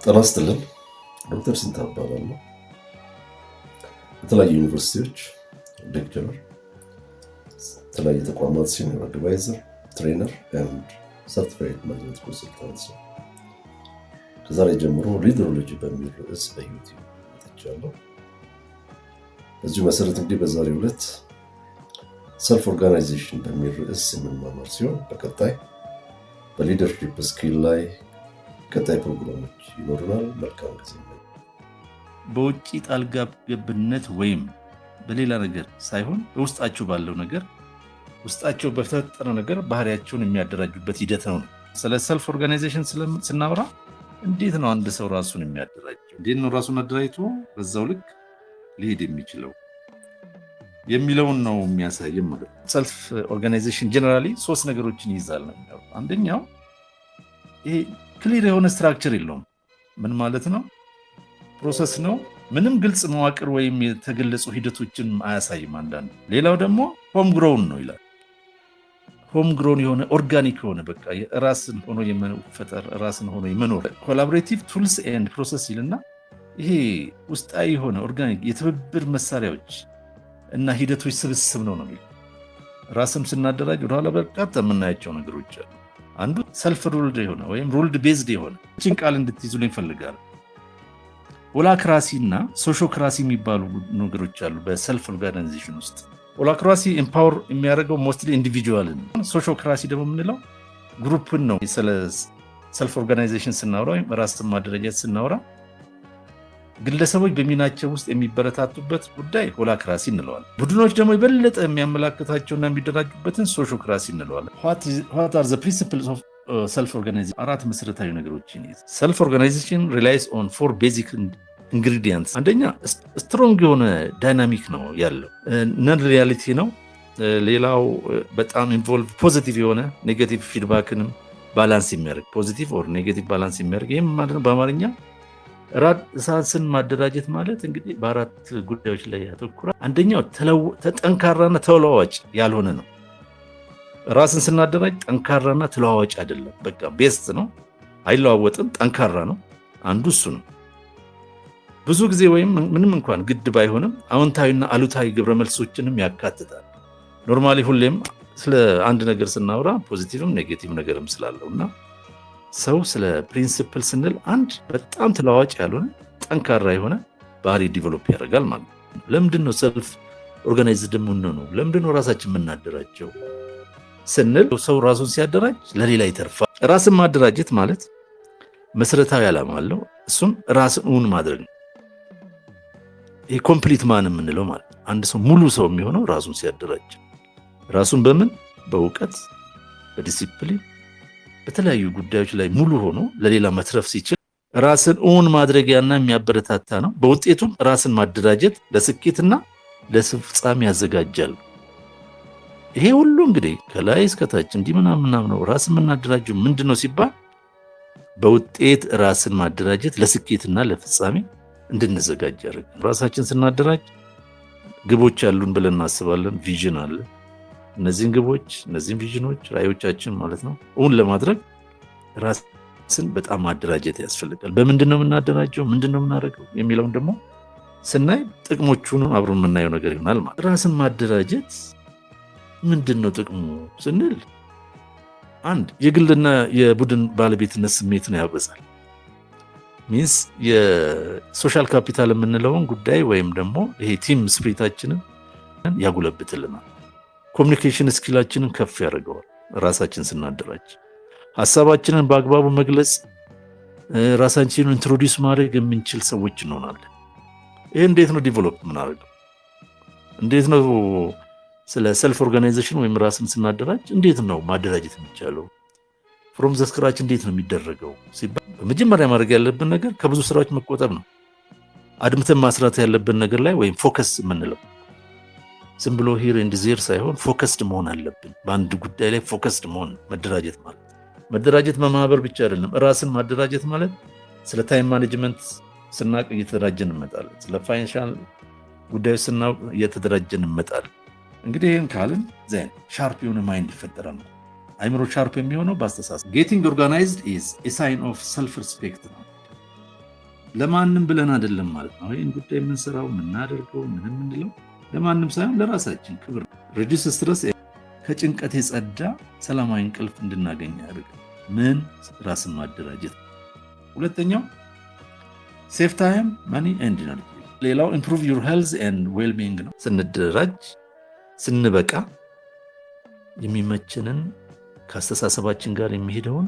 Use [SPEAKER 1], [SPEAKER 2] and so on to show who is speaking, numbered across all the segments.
[SPEAKER 1] ጤና ይስጥልን። ዶክተር ስንታ እባላለሁ። በተለያዩ ዩኒቨርሲቲዎች ሌክቸረር፣ የተለያዩ ተቋማት ሲኒየር አድቫይዘር፣ ትሬነር ኤንድ ሰርቲፋይድ ማኔጅመንት ኮንሰልታንት። ከዛሬ ጀምሮ ሊደሮሎጂ በሚል ርዕስ በዩቲዩብ መጥቻለሁ። በዚሁ መሰረት እንግዲህ በዛሬው ዕለት ሰልፍ ኦርጋናይዜሽን በሚል ርዕስ የምንማማር ሲሆን በቀጣይ በሊደርሺፕ ስኪል ላይ ቀጣይ ፕሮግራሞች ይኖሩናል። መልካም ጊዜ።
[SPEAKER 2] በውጭ ጣልቃ ገብነት ወይም በሌላ ነገር ሳይሆን በውስጣቸው ባለው ነገር ውስጣቸው በተፈጠረ ነገር ባህሪያቸውን የሚያደራጁበት ሂደት ነው። ስለ ሰልፍ ኦርጋናይዜሽን ስናወራ እንዴት ነው አንድ ሰው ራሱን የሚያደራጀው? እንዴት ነው ራሱን አደራጅቶ በዛው ልክ ሊሄድ የሚችለው የሚለውን ነው የሚያሳየው ማለት ነው። ሰልፍ ኦርጋናይዜሽን ጀነራሊ 3 ነገሮችን ይይዛል ነው። አንደኛው ይሄ ክሊር የሆነ ስትራክቸር የለውም። ምን ማለት ነው? ፕሮሰስ ነው። ምንም ግልጽ መዋቅር ወይም የተገለጹ ሂደቶችን አያሳይም አንዳንዱ። ሌላው ደግሞ ሆም ግሮውን ነው ይላል። ሆም ግሮን የሆነ ኦርጋኒክ የሆነ በቃ ራስን ሆኖ የመፈጠር ራስን ሆኖ የመኖር ኮላቦሬቲቭ ቱልስ ኤንድ ፕሮሰስ ይልና ይሄ ውስጣዊ የሆነ ኦርጋኒክ የትብብር መሳሪያዎች እና ሂደቶች ስብስብ ነው ነው የሚለው። ራስም ስናደራጅ ወደኋላ በርካታ የምናያቸው ነገሮች አሉ። አንዱ ሰልፍ ሩልድ የሆነ ወይም ሩልድ ቤዝድ የሆነ እችን ቃል እንድትይዙልኝ እፈልጋለሁ። ሆላክራሲ እና ሶሾክራሲ የሚባሉ ነገሮች አሉ በሰልፍ ኦርጋናይዜሽን ውስጥ። ሆላክራሲ ኤምፓወር የሚያደርገው ሞስትሊ ኢንዲቪጁዋልን፣ ሶሾክራሲ ደግሞ የምንለው ግሩፕን ነው። ስለ ሰልፍ ኦርጋናይዜሽን ስናወራ ወይም ራስን ማደራጀት ስናወራ ግለሰቦች በሚናቸው ውስጥ የሚበረታቱበት ጉዳይ ሆላክራሲ እንለዋለን። ቡድኖች ደግሞ የበለጠ የሚያመላክታቸውና የሚደራጁበትን ሶሾክራሲ እንለዋለን። what are the principles of self organization? 4 መሰረታዊ ነገሮችን ይይዛል። ሰልፍ ኦርጋናይዜሽን relies on 4 basic ingredients። አንደኛ ስትሮንግ የሆነ ዳይናሚክ ነው ያለው፣ ነን ሪያሊቲ ነው። ሌላው በጣም ኢንቮልቭ ፖዚቲቭ የሆነ ኔጌቲቭ ፊድባክንም ባላንስ የሚያደርግ ፖዚቲቭ ኦር ኔጌቲቭ ባላንስ የሚያደርግ ይህም ማለት ነው በአማርኛ ራስን ማደራጀት ማለት እንግዲህ በ4 ጉዳዮች ላይ ያተኩራል። አንደኛው ጠንካራና ተለዋዋጭ ያልሆነ ነው። ራስን ስናደራጅ ጠንካራና ተለዋዋጭ አይደለም። በቃ ቤስት ነው፣ አይለዋወጥም፣ ጠንካራ ነው። አንዱ እሱ ነው። ብዙ ጊዜ ወይም ምንም እንኳን ግድ ባይሆንም አዎንታዊና አሉታዊ ግብረ መልሶችንም ያካትታል። ኖርማሊ ሁሌም ስለ አንድ ነገር ስናወራ ፖዚቲቭም ኔጌቲቭ ነገርም ስላለውና ሰው ስለ ፕሪንሲፕል ስንል አንድ በጣም ተለዋዋጭ ያልሆነ ጠንካራ የሆነ ባህሪ ዲቨሎፕ ያደርጋል ማለት ነው። ለምንድን ነው ሰልፍ ኦርጋናይዝድ የምንሆነው? ለምንድን ነው ራሳችን የምናደራጀው ስንል ሰው ራሱን ሲያደራጅ ለሌላ ይተርፋል። ራስን ማደራጀት ማለት መሰረታዊ ዓላማ አለው። እሱም ራስን እውን ማድረግ ነው። ይሄ ኮምፕሊት ማን የምንለው ማለት አንድ ሰው ሙሉ ሰው የሚሆነው ራሱን ሲያደራጅ፣ ራሱን በምን በእውቀት በዲሲፕሊን በተለያዩ ጉዳዮች ላይ ሙሉ ሆኖ ለሌላ መትረፍ ሲችል ራስን እውን ማድረጊያና የሚያበረታታ ነው። በውጤቱም ራስን ማደራጀት ለስኬትና ለፍጻሜ ያዘጋጃል። ይሄ ሁሉ እንግዲህ ከላይ እስከታች እንዲህ ምናምን ነው። ራስን የምናደራጀው ምንድን ነው ሲባል በውጤት ራስን ማደራጀት ለስኬትና ለፍጻሜ እንድንዘጋጅ ያደርጋል። ራሳችን ስናደራጅ ግቦች ያሉን ብለን እናስባለን። ቪዥን አለ። እነዚህን ግቦች እነዚህን ቪዥኖች ራዕዮቻችን ማለት ነው እውን ለማድረግ ራስን በጣም ማደራጀት ያስፈልጋል። በምንድን ነው የምናደራጀው? ምንድን ነው የምናደርገው የሚለውን ደግሞ ስናይ ጥቅሞቹን አብሮ የምናየው ነገር ይሆናል ማለት። ራስን ማደራጀት ምንድን ነው ጥቅሙ ስንል አንድ የግልና የቡድን ባለቤትነት ስሜትን ያበዛል። ሚንስ የሶሻል ካፒታል የምንለውን ጉዳይ ወይም ደግሞ ይሄ ቲም ስፕሪታችንን ያጎለብትልናል። ኮሚኒኬሽን ስኪላችንን ከፍ ያደርገዋል። ራሳችን ስናደራጅ ሀሳባችንን በአግባቡ መግለጽ፣ ራሳችንን ኢንትሮዲውስ ማድረግ የምንችል ሰዎች እንሆናለን። ይህ እንዴት ነው ዲቨሎፕ የምናደርገው? እንዴት ነው ስለ ሰልፍ ኦርጋናይዜሽን ወይም ራስን ስናደራጅ እንዴት ነው ማደራጀት የሚቻለው? ፍሮም ዘ ስክራች እንዴት ነው የሚደረገው ሲባል በመጀመሪያ ማድረግ ያለብን ነገር ከብዙ ስራዎች መቆጠብ ነው። አድምተን ማስራት ያለብን ነገር ላይ ወይም ፎከስ የምንለው ዝም ብሎ ሂር ኤንድ ዜር ሳይሆን ፎከስድ መሆን አለብን። በአንድ ጉዳይ ላይ ፎከስድ መሆን መደራጀት ማለት መደራጀት በማህበር ብቻ አይደለም። ራስን ማደራጀት ማለት ስለ ታይም ማኔጅመንት ስናውቅ እየተደራጀን እንመጣለን። ስለ ፋይናንሻል ጉዳዮች ስናውቅ እየተደራጀን እንመጣለን። እንግዲህ ይህን ካልን ዜን ሻርፕ የሆነ ማይንድ ይፈጠራል። አይምሮ ሻርፕ የሚሆነው በአስተሳሰብ ጌቲንግ ኦርጋናይዝድ ኢዝ ኤ ሳይን ኦፍ ሰልፍ ሪስፔክት ነው። ለማንም ብለን አይደለም ማለት ነው። ይህን ጉዳይ የምንሰራው የምናደርገው ምንም የምንለው ለማንም ሳይሆን ለራሳችን ክብር። ሪዲዩስ ስትረስ ከጭንቀት የጸዳ ሰላማዊ እንቅልፍ እንድናገኝ ያደርጋል። ምን ራስን ማደራጀት። ሁለተኛው ሴፍ ታይም ማኒ ኤንድ ኢነርጂ። ሌላው ኢምፕሩቭ ዩር ሄልዝ ኤንድ ዌልቢንግ ነው። ስንደራጅ ስንበቃ የሚመቸንን ከአስተሳሰባችን ጋር የሚሄደውን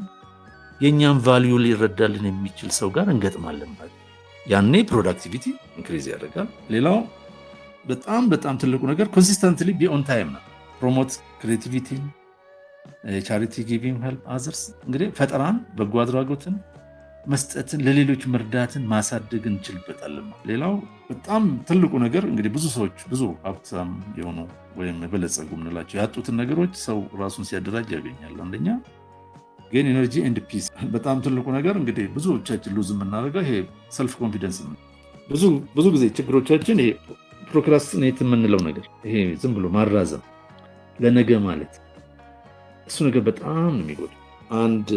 [SPEAKER 2] የእኛም ቫልዩ ሊረዳልን የሚችል ሰው ጋር እንገጥማለን ማለት ያኔ ፕሮዳክቲቪቲ ኢንክሪዝ ያደርጋል። ሌላው በጣም በጣም ትልቁ ነገር ኮንሲስተንትሊ ቢ ኦን ታይም ነው። ፕሮሞት ክሬቲቪቲ፣ ቻሪቲ፣ ጊቪንግ ሄልፕ አዘርስ። እንግዲህ ፈጠራን፣ በጎ አድራጎትን መስጠትን፣ ለሌሎች መርዳትን ማሳደግ እንችልበታለን። ሌላው በጣም ትልቁ ነገር እንግዲህ ብዙ ሰዎች ብዙ ሀብታም የሆኑ ወይም የበለጸጉ የምንላቸው ያጡትን ነገሮች ሰው ራሱን ሲያደራጅ ያገኛል። አንደኛ ግን ኤነርጂ ኤንድ ፒስ። በጣም ትልቁ ነገር እንግዲህ ብዙዎቻችን ሉዝ የምናደርገው ይሄ ሰልፍ ኮንፊደንስ ነው። ብዙ ጊዜ ችግሮቻችን ይሄ ፕሮክራስቲኔት የምንለው ነገር፣ ይሄ ዝም ብሎ ማራዘም ለነገ ማለት፣ እሱ ነገር በጣም ነው የሚጎዳው። አንድ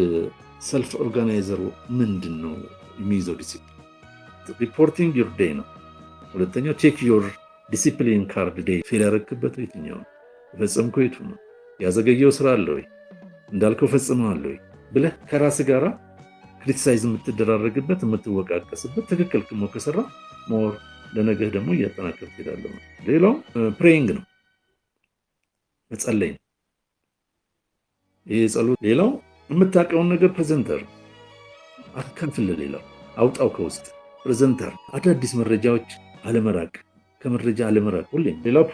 [SPEAKER 2] ሰልፍ ኦርጋናይዘሩ ምንድን ነው የሚይዘው? ዲሲፕሊን ሪፖርቲንግ ዩር ዴይ ነው። ሁለተኛው ቼክ ዩር ዲሲፕሊን ካርድ ዴይ። ፌል ያረክበት የትኛው ነው? የፈጸምከው የቱ ነው? ያዘገየው ስራ አለ ወይ? እንዳልከው ፈጽመዋል ወይ ብለህ ከራስ ጋር ክሪቲሳይዝ የምትደራረግበት የምትወቃቀስበት፣ ትክክል ክሞ ከሰራ ሞር ለነገህ ደግሞ እያጠናከር ትሄዳለህ። ሌላው ፕሬይንግ ነው፣ መጸለይ ነው። ይህ ጸሎት። ሌላው የምታውቀውን ነገር ፕሬዘንተር አካፍል፣ ሌላው አውጣው ከውስጥ ፕሬዘንተር። አዳዲስ መረጃዎች አለመራቅ፣ ከመረጃ አለመራቅ ሁሌም። ሌላው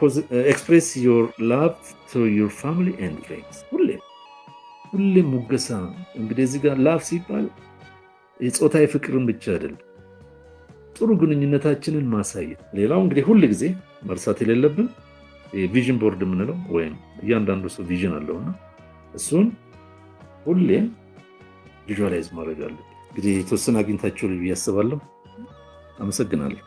[SPEAKER 2] ኤክስፕሬስ ዩር ላቭ ቱ ዩር ፋሚሊ ኤንድ ፍሬንድስ። ሁሌም ሙገሳ። እንግዲህ እዚህ ጋር ላቭ ሲባል የፆታዊ ፍቅርን ብቻ አይደለም፣ ጥሩ ግንኙነታችንን ማሳየት። ሌላው እንግዲህ ሁል ጊዜ መርሳት የሌለብን ቪዥን ቦርድ የምንለው ወይም እያንዳንዱ ሰው ቪዥን አለውና እሱን ሁሌም ቪዥዋላይዝ ማድረግ አለ። እንግዲህ የተወሰነ አግኝታችሁ ብዬ አስባለሁ። አመሰግናለሁ።